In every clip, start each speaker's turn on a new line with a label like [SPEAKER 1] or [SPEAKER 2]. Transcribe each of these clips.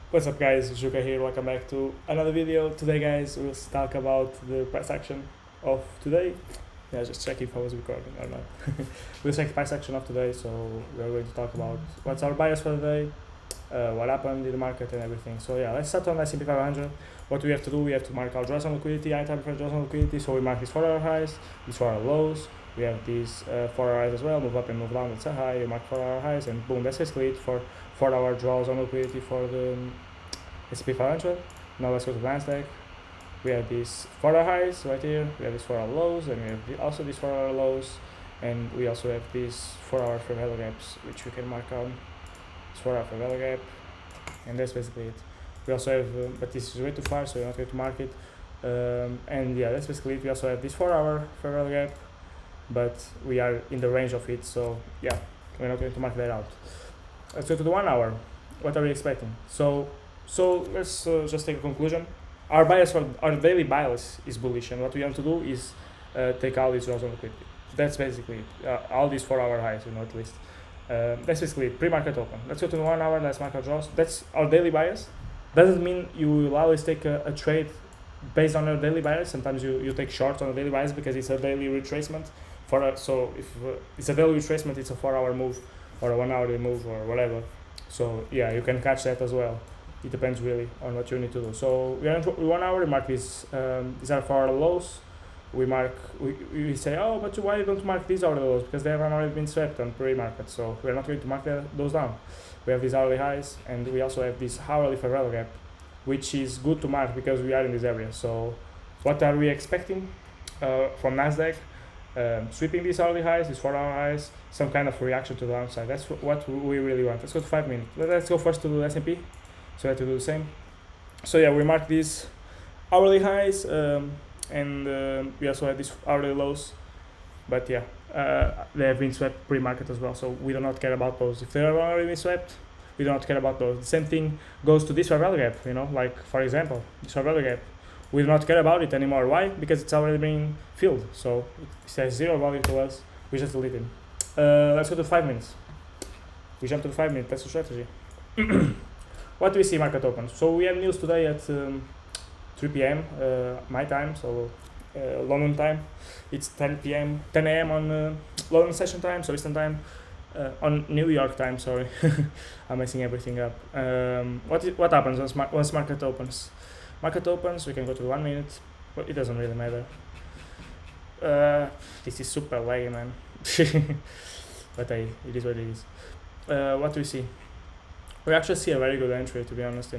[SPEAKER 1] What's up guys, Juka here, welcome back to another video. Today guys, we'll talk about the price action of today. Yeah, just check if I was recording or not. We'll check price action of today, so we're going to talk about what's our bias for the day, what happened in the market and everything. So yeah, let's start on S&P 500. What we have to do, we have to mark our draws on liquidity, anytime for draws on liquidity. So we mark these 4-hour highs, these 4-hour lows. We have these 4-hour highs as well, move up and move down, that's a high, you mark 4-hour highs and boom, that's basically it for 4-hour draws on liquidity for the S&P 500. Now let's go to NASDAQ. We have these 4-hour highs right here, we have these 4-hour lows, and we have also these 4-hour lows, and we also have these 4-hour fair value gaps, which we can mark on. This 4-hour fair value gap, and that's basically it. We also have, but this is way too far, so we're not going to mark it. And yeah, that's basically it. We also have this 4-hour fair value gap, but we are in the range of it, so yeah, we're not going to mark that out. Let's go to the 1 hour. What are we expecting? So let's just take a conclusion. Our bias for our daily bias is bullish, and what we want to do is take all these draws on liquidity. That's basically it. All these 4-hour highs, at least. That's basically it. Pre-market open. Let's go to the 1 hour. Let's mark our draws. That's our daily bias. Doesn't mean you will always take a trade based on your daily bias. Sometimes you take short on a daily bias because it's a daily retracement. So if it's a daily retracement, it's a 4-hour move or a 1 hour move or whatever. So yeah, you can catch that as well. It depends really on what you need to do. So we are in 1 hour. We mark these are 4-hour lows. We say, oh, but why don't you mark these hourly lows? Because they have already been swept on pre-market. So we're not going to mark those down. We have these hourly highs, and we also have this hourly fair value gap, which is good to mark because we are in this area. So what are we expecting from NASDAQ? Sweeping these hourly highs, these 4-hour highs, some kind of reaction to the downside. That's what we really want. Let's go to 5 minutes. Let's go first to the S&P. So I have to do the same. So yeah, we mark these hourly highs, and we also have these hourly lows. But yeah, they have been swept pre-market as well. So we do not care about those. If they are already been swept, we do not care about those. The same thing goes to this fair value gap. Like for example, this fair value gap. We do not care about it anymore. Why? Because it's already been filled. So it has zero value to us. We just delete it. Let's go to 5 minutes. We jump to 5 minutes. That's the strategy. What do we see market opens? So we have news today at 3 p.m. My time, so London time. It's 10 a.m. on London session time, so Eastern time. On New York time, sorry. I'm messing everything up. What happens once market opens? Market opens, we can go to 1 minute, but it doesn't really matter. This is super laggy, man. But it is what it is. What do we see? We actually see a very good entry, to be honest,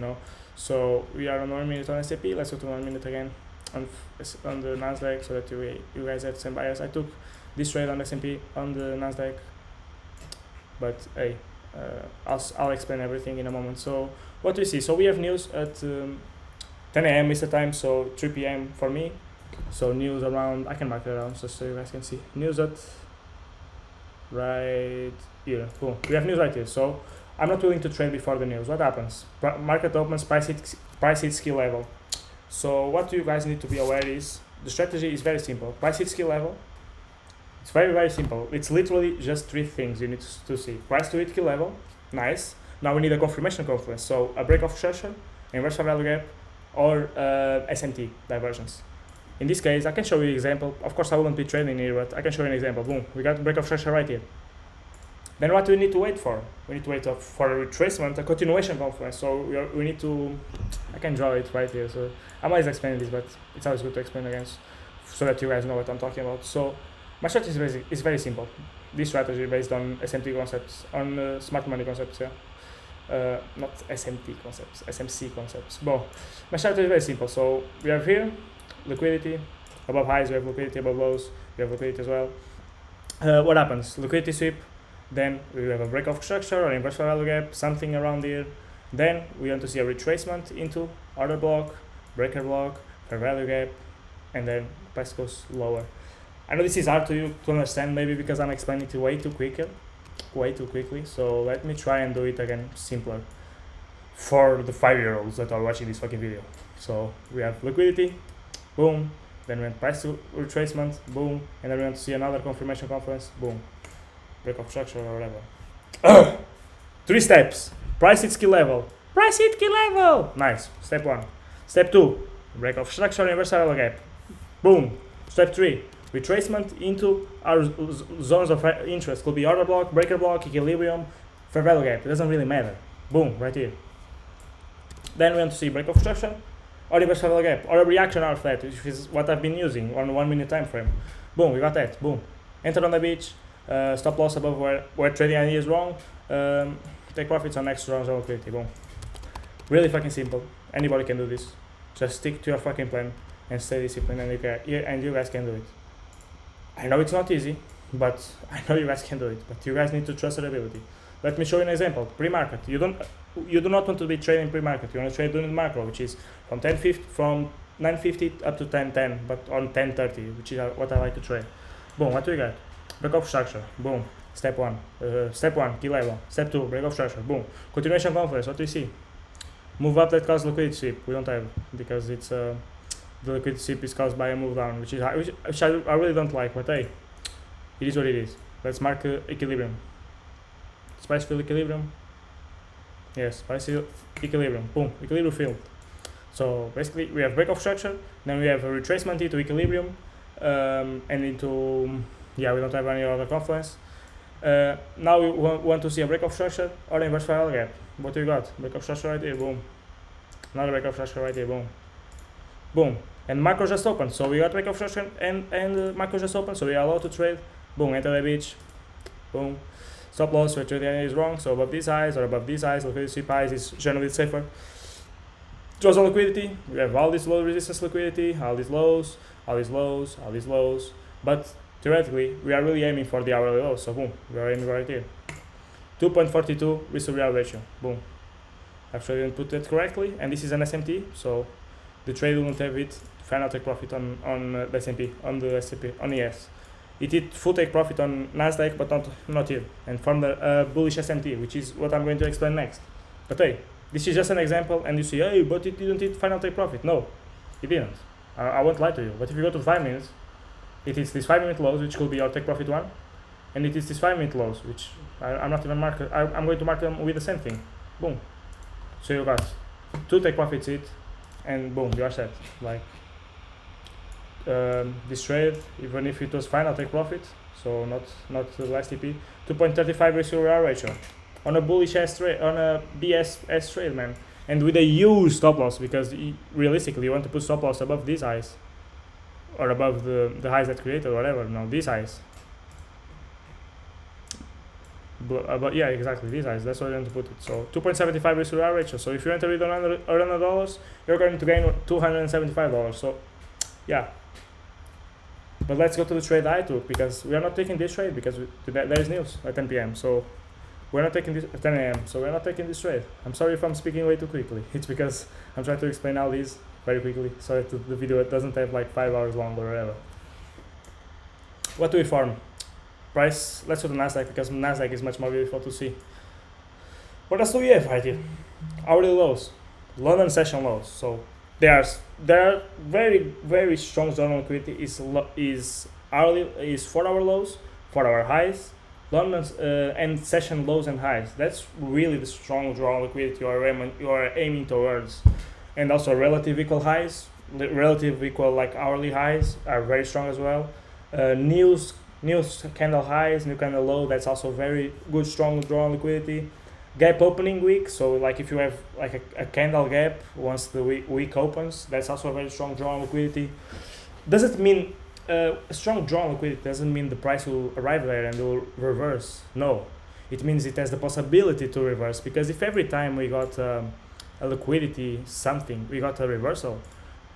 [SPEAKER 1] So we are on 1 minute on S&P. Let's go to 1 minute again on the NASDAQ so that you guys have the same bias. I took this trade on S&P on the NASDAQ, but hey, I'll explain everything in a moment. So what do we see? So we have news at 10 a.m. Eastern time, so 3 p.m. for me. So news around, I can mark it around just so you guys can see. News at right here. Cool. We have news right here. So I'm not willing to trade before the news. What happens? Market opens, price hits key level. So what you guys need to be aware is the strategy is very simple. Price hits key level. It's very, very simple. It's literally just 3 things you need to see. Price to hit key level. Nice. Now we need a confirmation confluence. So a break of structure, inverse fair value gap, or SMT divergence. In this case, I can show you an example. Of course, I wouldn't be trading here, but I can show you an example. Boom, we got break of structure right here. Then what do we need to wait for? We need to wait for a retracement, a continuation confluence. So we need to, I can draw it right here. So I'm always explaining this, but it's always good to explain again so that you guys know what I'm talking about. So my strategy is very simple. This strategy based on SMT concepts, on smart money concepts, yeah. Not SMT concepts, SMC concepts. Well, my strategy is very simple. So we have here liquidity, above highs we have liquidity, above lows we have liquidity as well. What happens? Liquidity sweep, then we have a break of structure or inverse fair value gap, something around here. Then we want to see a retracement into order block, breaker block, fair value gap, and then price goes lower. I know this is hard to you to understand maybe because I'm explaining it way too quickly, so let me try and do it again simpler for the 5-year-olds that are watching this fucking video. So we have liquidity, boom, then we have price to retracement, boom, and then we want to see another confirmation confluence, boom, break of structure or whatever. 3 steps: price hits key level, Price hit key level. Nice. Step 1. Step 2. Break of structure, universal gap. Boom. Step 3. Retracement into our zones of interest. Could be order block, breaker block, equilibrium, fair value gap. It doesn't really matter. Boom, right here. Then we want to see break of structure or reverse fair value gap or a reaction out of that, which is what I've been using on 1 minute time frame. Boom, we got that. Boom. Enter on the beach. Stop loss above where trading idea is wrong. Take profits on next rounds of liquidity. Boom. Really fucking simple. Anybody can do this. Just stick to your fucking plan and stay disciplined, and you guys can do it. I know it's not easy, but I know you guys can do it. But you guys need to trust your ability. Let me show you an example. Pre-market. You do not want to be trading pre-market. You want to trade during the macro, which is from 9:50 up to 10:10, but on 10:30, which is what I like to trade. Boom. What do we got? Break of structure. Boom. Step 1. Step 1. Key level. Step 2. Break of structure. Boom. Continuation conference. What do you see? Move up that causes liquidity sweep. We don't have because it's the liquidity sweep is caused by a move down, which I really don't like. But hey, it is what it is. Let's mark equilibrium. Spice field equilibrium. Yes, spice field equilibrium. Boom, equilibrium field. So basically, we have break of structure. Then we have a retracement into equilibrium, and into we don't have any other confluence. Now we want to see a break of structure or inverse parallel gap. What do you got? Break of structure right here. Boom. Another break of structure right here. Boom. Boom. And macro just opened. So we got break of structure and macro just opened. So we are allowed to trade. Boom. Enter the beach. Boom. Stop loss where trading is wrong. So above these highs or above these highs, liquidity sweep highs is generally safer. Draws on liquidity. We have all these low resistance liquidity, all these lows, all these lows, all these lows. But theoretically, we are really aiming for the hourly lows. So boom, we are aiming right here. 2.42 risk to reward ratio. Boom. Actually, I didn't put that correctly, and this is an SMT, so the trade will not have it final take profit on the S&P, on the S&P, on ES. It did full take profit on NASDAQ, but not here, and from the bullish SMT, which is what I'm going to explain next. But hey, this is just an example, and you see, hey, but it didn't hit final take profit. No, it didn't. I won't lie to you. But if you go to 5 minutes, it is this 5-minute lows, which could be our take profit one, and it is this 5-minute lows, which I'm not even marking. I'm going to mark them with the same thing. Boom. So you got 2 take profits hit, and boom, you are set. Like this trade, even if it was final take profit, so not the last TP, 2.35 risk to reward ratio on a bullish S trade, on a BS trade, man, and with a huge stop loss, because realistically you want to put stop loss above these highs or above the highs that created or whatever. No, these highs. But yeah, exactly, these highs, that's where you want to put it. So 2.75 risk to reward ratio. So if you enter with $100, you're going to gain $275. So yeah. But let's go to the trade I took, because we are not taking this trade because there is news at 10 p.m. So we're not taking this at 10 a.m. So we're not taking this trade. I'm sorry if I'm speaking way too quickly. It's because I'm trying to explain all these very quickly, so that the video doesn't have like 5 hours long or whatever. What do we form? Price. Let's go to NASDAQ, because NASDAQ is much more beautiful to see. What else do we have right here? Hourly lows, London session lows. So there are very, very strong zone of liquidity. Is 4-hour lows, 4-hour highs, London's and session lows and highs. That's really the strong draw liquidity you are aiming towards. And also relative equal highs, relative equal like hourly highs are very strong as well. News candle highs, new candle low, that's also very good strong draw liquidity. Gap opening week, so like if you have like a candle gap once the week opens, that's also a very strong draw liquidity. Does it mean a strong draw liquidity doesn't mean the price will arrive there and will reverse? No, it means it has the possibility to reverse, because if every time we got a liquidity something, we got a reversal,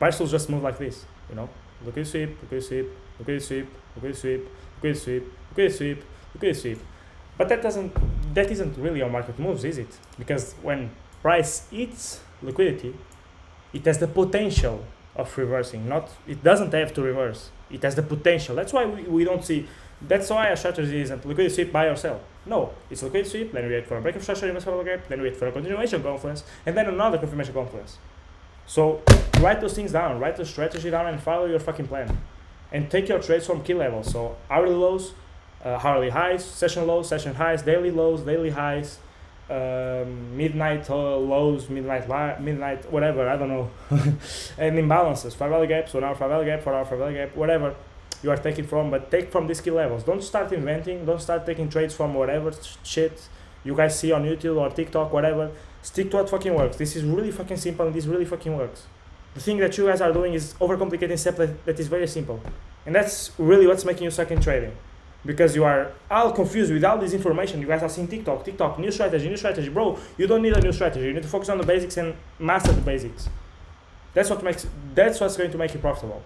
[SPEAKER 1] price will just move like this, you know, liquidity sweep, liquidity sweep, liquidity sweep, liquidity sweep, liquidity sweep, liquidity sweep, liquidity sweep. But that isn't really how market moves, is it? Because when price hits liquidity, it has the potential of reversing. It doesn't have to reverse. It has the potential. That's why we don't see. That's why a strategy isn't liquidity sweep, buy or sell. No, it's liquidity sweep. Then we wait for a break of structure, investment gap. Then we wait for a continuation confluence, and then another confirmation confluence. So write those things down. Write the strategy down and follow your fucking plan. And take your trades from key levels. So hourly lows, hourly highs, session lows, session highs, daily lows, daily highs, midnight lows, midnight whatever, I don't know, and imbalances, fair value gaps, 1 hour fair value gap, 4 hour fair value gap, whatever you are taking from, but take from these key levels. Don't start inventing, don't start taking trades from whatever shit you guys see on YouTube or TikTok, whatever. Stick to what fucking works. This is really fucking simple and this really fucking works. The thing that you guys are doing is overcomplicating stuff that is very simple. And that's really what's making you suck in trading. Because you are all confused with all this information. You guys are seeing TikTok, new strategy. Bro, you don't need a new strategy. You need to focus on the basics and master the basics. That's what's going to make you profitable.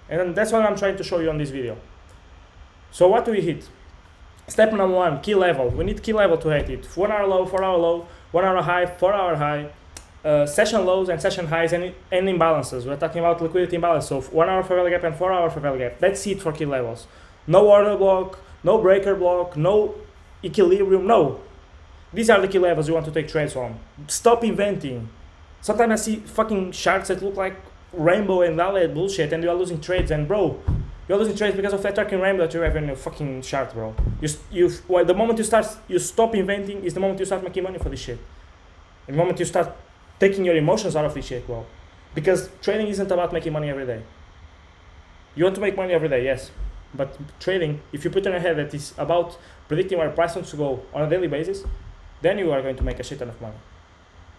[SPEAKER 1] And that's what I'm trying to show you on this video. So what do we hit? Step number 1, key level. We need key level to hit it. 1 hour low, 4 hour low, 1 hour high, 4 hour high, session lows and session highs and imbalances. We're talking about liquidity imbalance. So 1 hour fair value gap and 4 hour fair value gap. That's it for key levels. No order block, no breaker block, no equilibrium, no. These are the key levels you want to take trades on. Stop inventing. Sometimes I see fucking charts that look like rainbow and all that bullshit and you are losing trades, and bro, you're losing trades because of that fucking rainbow that you have in your fucking chart, bro. The moment you stop inventing is the moment you start making money for this shit. The moment you start taking your emotions out of this shit, bro. Because trading isn't about making money every day. You want to make money every day, yes. But trading, if you put in your head that it's about predicting where price wants to go on a daily basis, then you are going to make a shit ton of money.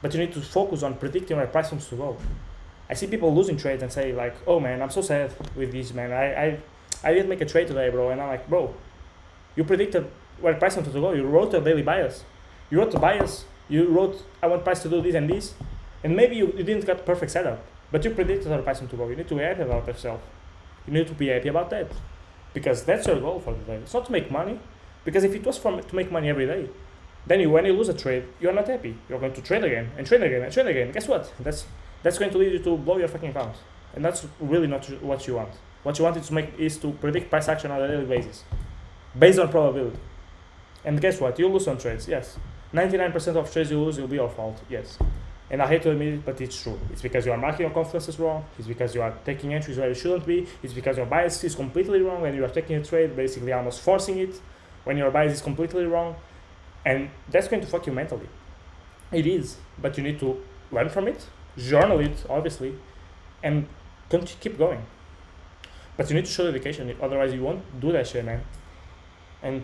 [SPEAKER 1] But you need to focus on predicting where price wants to go. I see people losing trades and say like, oh man, I'm so sad with this, man. I didn't make a trade today, bro. And I'm like, bro, you predicted where price wants to go. You wrote a daily bias. You wrote the bias. You wrote, I want price to do this and this. And maybe you didn't get perfect setup, but you predicted where price wants to go. You need to be happy about yourself. You need to be happy about that. Because that's your goal for the day. It's not to make money. Because if it was to make money every day, then when you lose a trade, you're not happy. You're going to trade again and trade again and trade again. Guess what? That's going to lead you to blow your fucking account. And that's really not what you want. What you want is to predict price action on a daily basis, based on probability. And guess what? You lose some trades, yes. 99% of trades you lose will be your fault, yes. And I hate to admit it, but it's true. It's because you are marking your confidences wrong. It's because you are taking entries where you shouldn't be. It's because your bias is completely wrong when you are taking a trade, basically almost forcing it when your bias is completely wrong. And that's going to fuck you mentally. It is, but you need to learn from it, journal it, obviously, and keep going. But you need to show dedication, otherwise you won't do that shit, man. And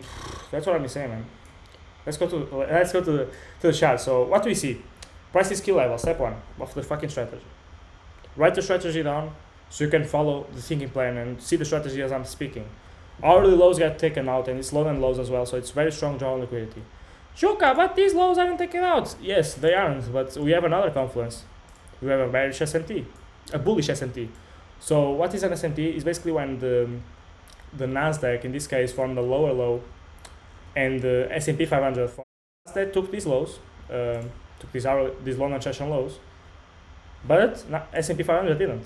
[SPEAKER 1] that's what I'm saying, man. Let's go to the chart. So what do we see? Price is key level, step 1 of the fucking strategy. Write the strategy down so you can follow the thinking plan and see the strategy as I'm speaking. Hourly lows get taken out and it's low and lows as well, so it's very strong draw on liquidity. Shuka, but these lows aren't taken out. Yes, they aren't, but we have another confluence. We have a bearish S&T, a bullish S&T. So what is an S&T? Is basically when the NASDAQ, in this case, formed the lower low, and the S&P 500 that took these lows, took these London session lows, but S&P 500 didn't.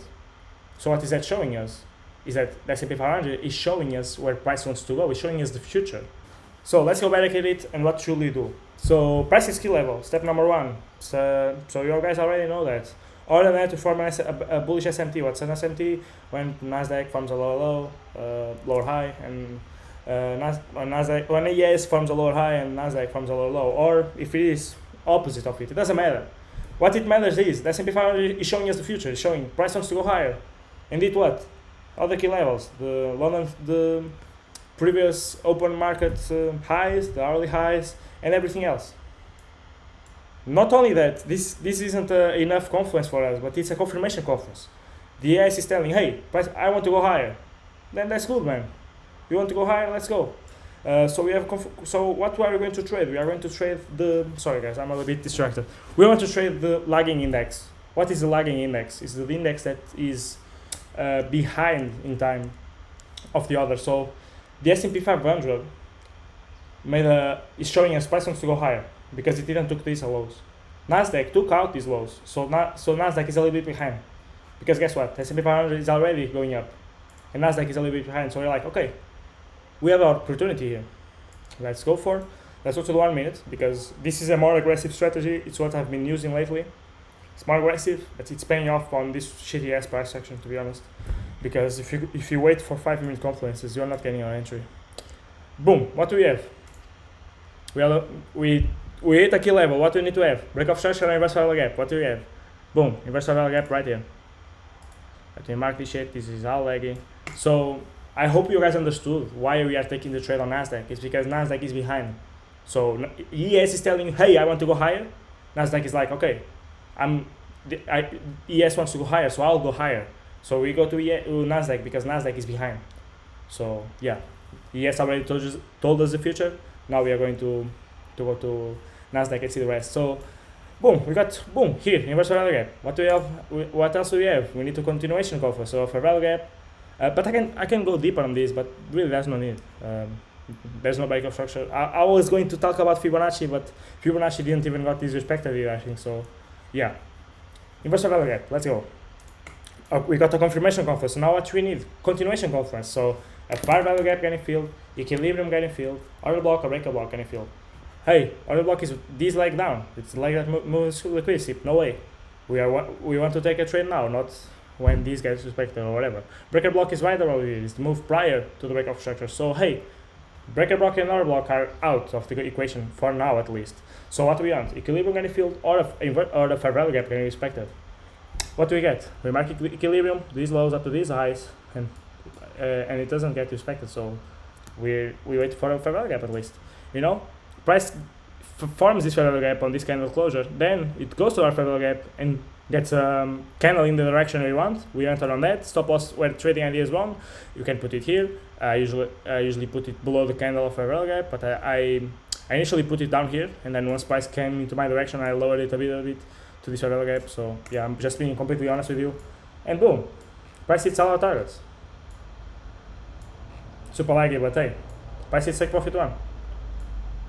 [SPEAKER 1] So what is that showing us? Is that the S&P 500 is showing us where price wants to go. It's showing us the future. So let's go back at it and what should we do? So price is key level, step number 1. So you guys already know that. Order that to form a bullish SMT. What's an SMT? When NASDAQ forms a lower low, lower high, and when ES forms a lower high and NASDAQ forms a lower low, or if it is opposite of it, it doesn't matter. What it matters is the S&P 500 is showing us the future. It's showing price wants to go higher. And did what? Other key levels, the previous open market highs, the hourly highs, and everything else. Not only that, this isn't enough confluence for us, but it's a confirmation confluence. The ES is telling, hey, price, I want to go higher. Then that's good, man. You want to go higher? Let's go. So what are we going to trade? We are going to trade sorry guys, I'm a little bit distracted. We want to trade the lagging index. What is the lagging index? It's the index that is behind in time of the other. So the S&P 500 is showing us price wants to go higher because it didn't took these lows. NASDAQ took out these lows, so NASDAQ is a little bit behind. Because guess what? S&P 500 is already going up, and NASDAQ is a little bit behind. So you're like, okay, we have an opportunity here. Let's go to the 1 minute, because this is a more aggressive strategy. It's what I've been using lately. It's more aggressive, but it's paying off on this shitty ass price action, to be honest. Because if you wait for 5 minute confluences, you're not getting your entry. Boom. What do we have? We we hit a key level. What do we need to have? Break of structure and inverse parallel gap. What do we have? Boom, inverse parallel gap right here. Let me mark this shit. This is all laggy. So I hope you guys understood why we are taking the trade on NASDAQ. It's because NASDAQ is behind. So ES is telling you, hey, I want to go higher. NASDAQ is like, okay, ES wants to go higher, so I'll go higher. So we go to NASDAQ because NASDAQ is behind. So yeah, ES already told us the future. Now we are going to go to NASDAQ and see the rest. So boom, we got here inverse parallel gap. What do we have? What else do we have? We need to continuation coffer. So for parallel gap, but I can go deeper on this, but really there's no need. There's no break of structure. I was going to talk about Fibonacci, but Fibonacci didn't even got disrespected here, I think. So yeah, inverse parallel gap. Let's go. We got a confirmation conference. So now what we need? Continuation conference. So a parallel gap getting filled, equilibrium getting filled, order block, a breaker block getting filled. Hey, order block is this leg down. It's like that moves liquidity. No way. We want to take a trade now, not when these guys suspected or whatever. Breaker block is right over here. It's the move prior to the break of structure. So hey, breaker block and order block are out of the equation for now at least. So what do we want? Equilibrium getting filled or the parallel gap getting respected. What do we get? We mark equilibrium, these lows up to these highs, and it doesn't get respected. So we wait for a parallel gap at least. You know, price forms this parallel gap on this candle closure, then it goes to our parallel gap and gets a candle in the direction we want. We enter on that. Stop loss where trading idea is wrong. You can put it here. I usually put it below the candle of parallel gap, but I initially put it down here, and then once price came into my direction, I lowered it a bit to this parallel gap. So yeah, I'm just being completely honest with you. And boom, price hits all our targets. Super laggy, but hey, price hits take profit one,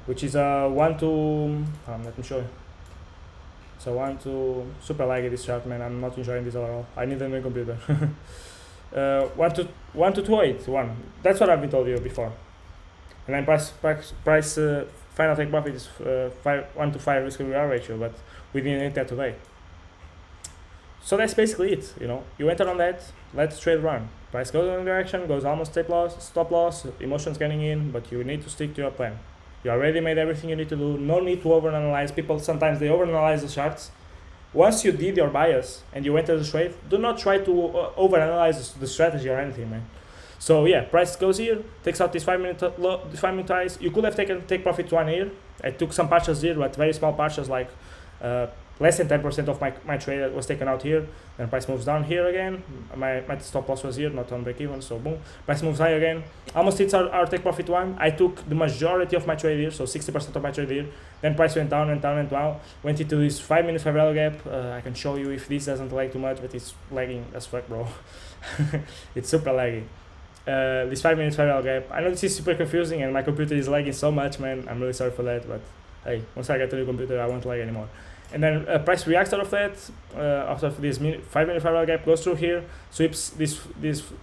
[SPEAKER 1] which is a 1 to let me show you. So 1 to super laggy this chart, man. I'm not enjoying this at all. I need a new computer. 1 to 281. That's what I've been told you before. And then price final take profit is 1 to 5 risk reward ratio, but we didn't hit that today. So that's basically it. You know, you enter on that. Let's trade run. Price goes in one direction, goes almost stop loss, emotions getting in, but you need to stick to your plan. You already made everything you need to do. No need to overanalyze. People sometimes they overanalyze the charts. Once you did your bias and you enter the trade, do not try to overanalyze the strategy or anything, man. So yeah, price goes here, takes out this 5-minute highs. You could have take profit one here. I took some partials here, but very small partials, like less than 10% of my trade was taken out here. Then price moves down here again. My stop loss was here, not on break even. So boom, price moves high again. Almost hits our take profit one. I took the majority of my trade here, so 60% of my trade here. Then price went down and down and down. Went into this 5-minute parallel gap. I can show you if this doesn't lag too much, but it's lagging as fuck, bro. It's super laggy. This 5-minute parallel gap. I know this is super confusing and my computer is lagging so much, man. I'm really sorry for that, but hey, once I get a new computer, I won't lag anymore. And then price reacts out of that. After this 5-minute parallel gap goes through here, sweeps this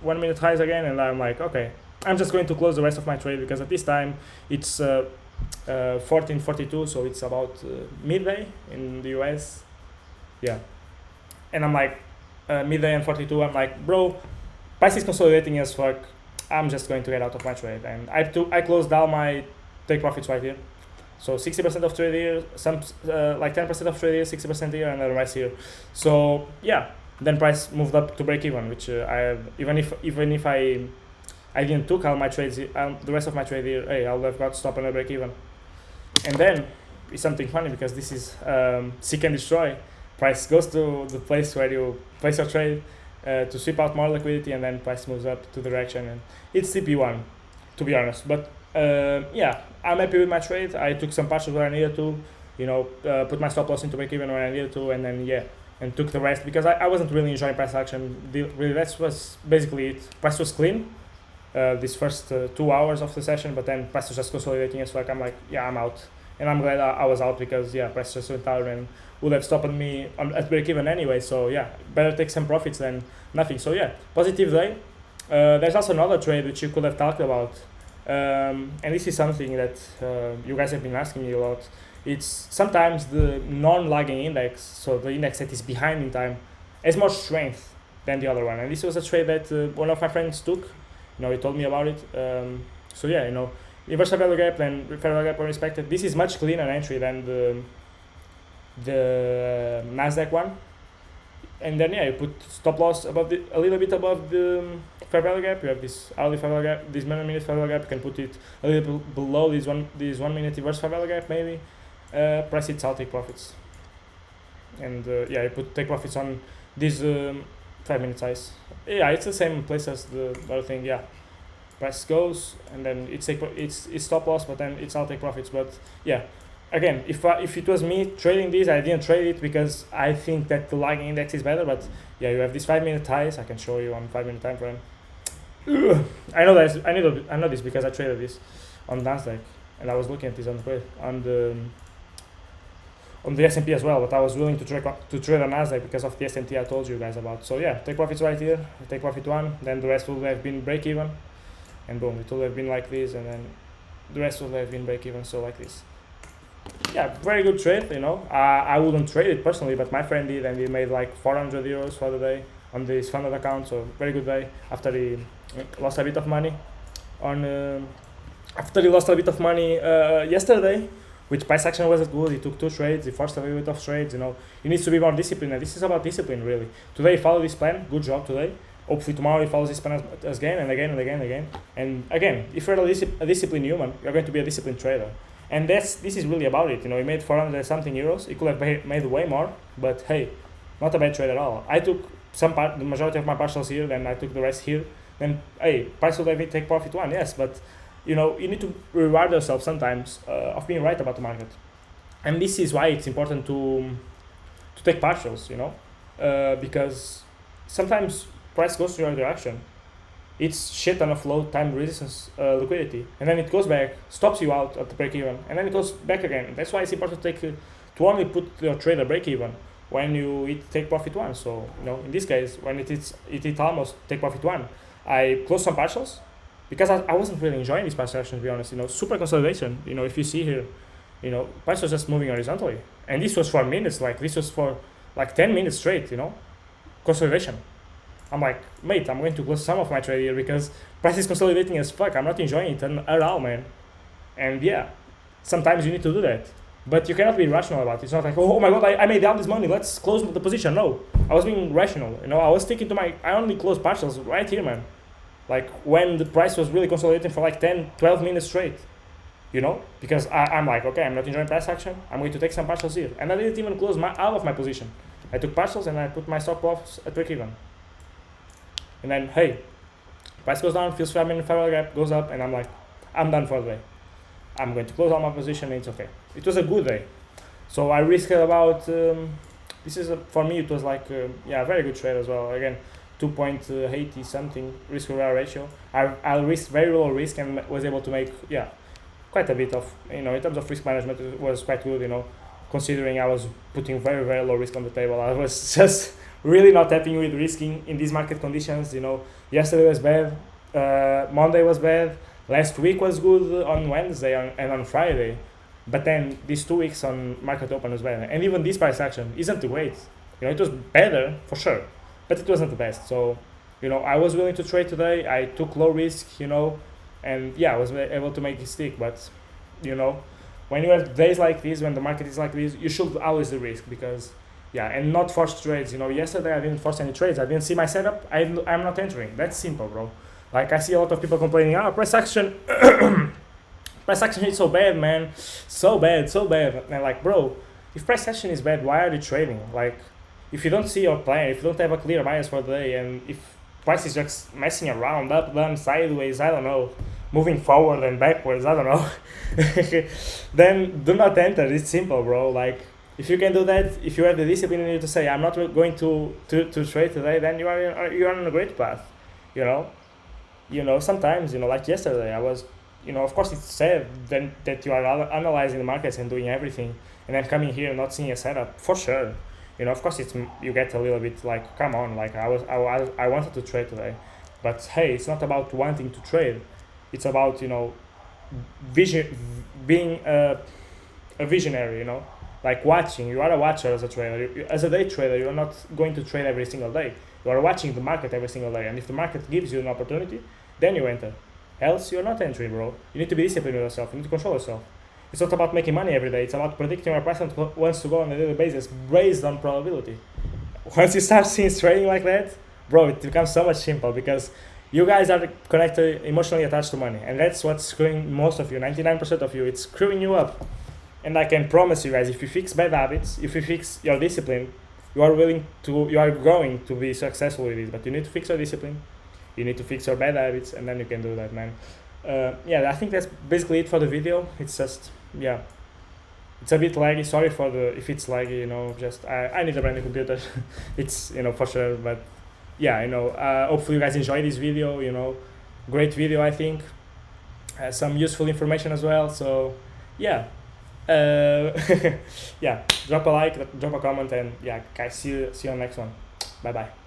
[SPEAKER 1] 1-minute highs again, and I'm like, okay, I'm just going to close the rest of my trade because at this time it's 14:42, so it's about midday in the US. Yeah, and I'm like midday and 42. I'm like, bro, price is consolidating as fuck. I'm just going to get out of my trade, and I closed down my take profits right here. So 60% of trade here, some like 10% of trade here, 60% here, and the rest here. So yeah, then price moved up to break even, which even if I didn't took all my trades, the rest of my trade here, hey, I would have got stop and a break even. And then it's something funny because this is seek and destroy. Price goes to the place where you place your trade to sweep out more liquidity, and then price moves up to the direction, and it's CP1, to be honest. But yeah, I'm happy with my trade. I took some partials where I needed to, you know, put my stop loss into break even when I needed to, and then yeah, and took the rest because I wasn't really enjoying price action. Really, that was basically it. Price was clean this first 2 hours of the session, but then price was just consolidating as fuck. I'm like, yeah, I'm out, and I'm glad I was out because yeah, price just went out and would have stopped me at break even anyway. So yeah, better take some profits than nothing. So yeah, positive day. There's also another trade which you could have talked about. And this is something that you guys have been asking me a lot. It's sometimes the non-lagging index, so the index that is behind in time, has more strength than the other one. And this was a trade that one of my friends took. You know, he told me about it. So yeah, you know, inverse fair value gap, then fair value gap unrespected. This is much cleaner entry than the NASDAQ one. And then you put stop loss above a little bit above the fair value gap. You have this hourly fair value gap, this minute fair value gap. You can put it a little bit below this 1 minute inverse fair value gap maybe. Price it, I'll take profits. And you put take profits on this 5 minute size. Yeah, it's the same place as the other thing. Yeah, price goes and then it's stop loss, but then it's I'll take profits. But yeah. Again, if it was me trading this, I didn't trade it because I think that the lagging index is better. But yeah, you have these 5 minute highs. I can show you on 5 minute time frame. I know this. I know this because I traded this on NASDAQ, and I was looking at this on the S&P as well. But I was willing to trade on NASDAQ because of the S&P I told you guys about. So yeah, take profits right here. Take profit one. Then the rest will have been break even, and boom, it will have been like this, and then the rest will have been break even. So like this. Yeah, very good trade, you know. I wouldn't trade it personally, but my friend did, and he made like 400 euros for the day on this funded account. So very good day after he lost a bit of money yesterday, which price action wasn't good. He took 2 trades, he forced a little bit of trades, you know. He needs to be more disciplined, and this is about discipline really. Today he followed this plan, good job today. Hopefully tomorrow he follows this plan again and again and again and again. And again, if you're a disciplined human, you're going to be a disciplined trader. And this is really about it, you know. He made 400 something euros. He could have made way more, but hey, not a bad trade at all. I took the majority of my partials here, then I took the rest here. Then hey, price will have take profit one, yes, but you know, you need to reward yourself sometimes of being right about the market. And this is why it's important to take partials, you know, because sometimes price goes to your direction. It's shit on a low time resistance liquidity, and then it goes back, stops you out at the break even, and then it goes back again. That's why it's important to only put your trade at break even when you take profit one. So you know, in this case, when it almost take profit one, I closed some partials because I wasn't really enjoying this price action, to be honest. You know, super consolidation. You know, if you see here, you know, price was just moving horizontally, and this was for minutes. Like this was for like 10 minutes straight. You know, consolidation. I'm like, mate, I'm going to close some of my trade here because price is consolidating as fuck. I'm not enjoying it at all, man. And yeah, sometimes you need to do that. But you cannot be rational about it. It's not like, oh my god, I made all this money, let's close the position. No, I was being rational. You know, I was sticking to I only closed partials right here, man. Like when the price was really consolidating for like 10, 12 minutes straight. You know, because I'm like, okay, I'm not enjoying price action. I'm going to take some partials here. And I didn't even close all of my position. I took partials and I put my stop loss at break even. And then, hey, price goes down, feels 5 minute fair value gap, goes up, and I'm like, I'm done for the day. I'm going to close all my position, and it's okay. It was a good day. So I risked about, for me, it was like, a very good trade as well. Again, 2.80 something risk reward ratio. I risked very low risk and was able to make, quite a bit of, you know, in terms of risk management, it was quite good, you know, considering I was putting very, very low risk on the table. I was just really not happy with risking in these market conditions. You know, yesterday was bad, Monday was bad, last week was good on Wednesday and on Friday, but then these 2 weeks on market open was bad. And even this price action isn't great. You know, it was better for sure, but it wasn't the best. So, you know, I was willing to trade today. I took low risk, you know, and I was able to make it stick. But, you know, when you have days like this, when the market is like this, you should always do risk because, and not force trades. You know, yesterday I didn't force any trades. I didn't see my setup. I'm not entering. That's simple, bro. Like I see a lot of people complaining, price action, price action is so bad, man, so bad. And like, bro, if price action is bad, why are you trading? Like, if you don't see your plan, if you don't have a clear bias for the day, and if price is just messing around, up, down, sideways, I don't know, moving forward and backwards, I don't know, then do not enter. It's simple, bro. Like, if you can do that, if you have the discipline in you to say, I'm not going to trade today, then you are on a great path, you know. You know, sometimes, you know, like yesterday, I was, you know, of course it's sad then that you are analyzing the markets and doing everything, and then coming here and not seeing a setup, for sure. You know, of course you get a little bit like, come on, like I wanted to trade today, but hey, it's not about wanting to trade. It's about, you know, being a visionary, you know. Like watching, you are a watcher as a trader. As a day trader, you are not going to trade every single day. You are watching the market every single day, and if the market gives you an opportunity, then you enter. else you're not entering, bro. You need to be disciplined with yourself. You need to control yourself. It's not about making money every day. It's about predicting where price wants to go on a daily basis based on probability. Once you start seeing trading like that, bro, it becomes so much simple because you guys are connected, emotionally attached to money, and that's what's screwing most of you. 99% of you, it's screwing you up. And I can promise you guys, if you fix bad habits, if you fix your discipline, you are going to be successful with this. But you need to fix your discipline. You need to fix your bad habits, and then you can do that, man. Yeah, I think that's basically it for the video. It's just, yeah, it's a bit laggy. Sorry for if it's laggy, you know, just I need a brand new computer. It's, you know, for sure. But yeah, you know, hopefully you guys enjoy this video, you know, great video, I think. Some useful information as well. So yeah, yeah, drop a like, drop a comment, and yeah, guys, see you on the next one. Bye bye.